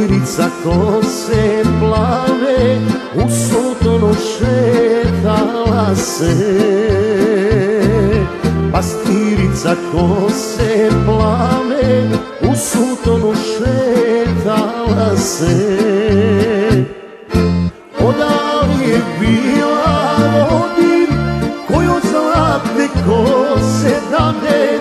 Pastirica kose plave u sutonu šetala se. Pastirica kose plave u sutonu šetala se. Odavde je bila rodin koju zlatne kose dade.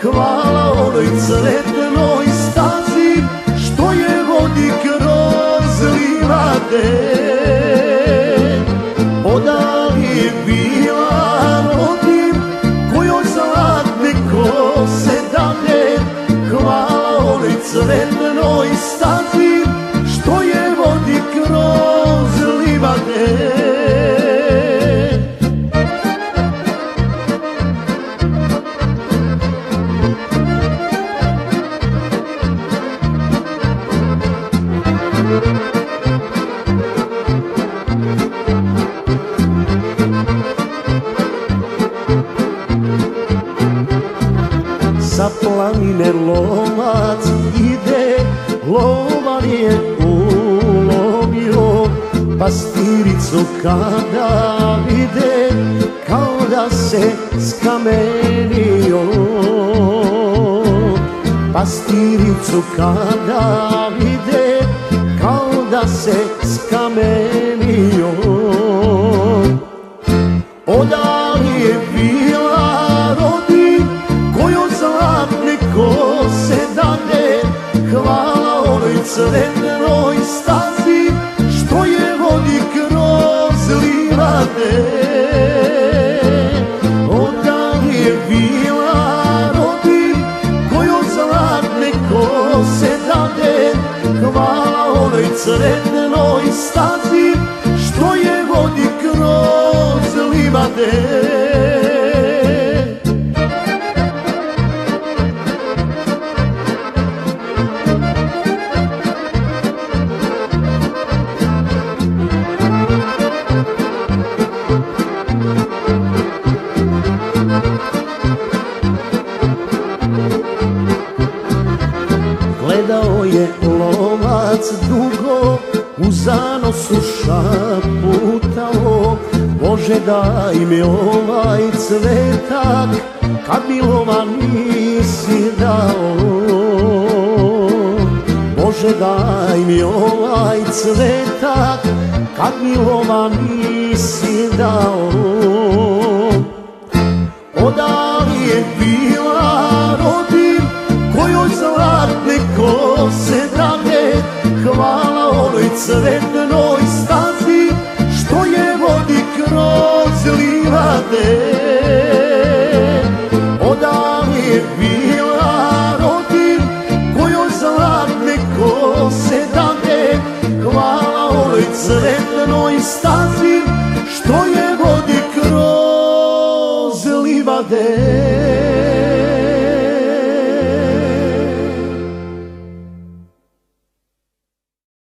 Hvala onoj cvetnoj stazi što je vodi kroz livade. Odavde je bila rodin koju zlatne kose dade. Hvala onoj cvetnoj stazi što je vodi kroz livade. Sa planine lovac ide, lovar je ulovio. Pastiricu kada vide, kao da se skamenio. Pastiricu kada vide, kao da se skamenio. Odavde je bila rodin koju zlatne kose dade. Hvala onoj cvetnoj stazi što je vodi kroz livade. Odavde je bila rodin koju zlatne kose dade. Hvala onoj cvetnoj stazi što je vodi kroz livade. Gledao je lovac dugo, u zanosu šaputao. Bože daj mi ovaj cvetak, kad mi lova nisi dao. Bože daj mi ovaj cvetak, kad mi lova nisi dao. Odavde je bila rodin kojoj zlatne kose dade. Hvala onoj cvetnoj stazi što je vodi kroz livade. Odavde je bila rodin kojoj zlatne kose dade. Hvala onoj cvetnoj stazi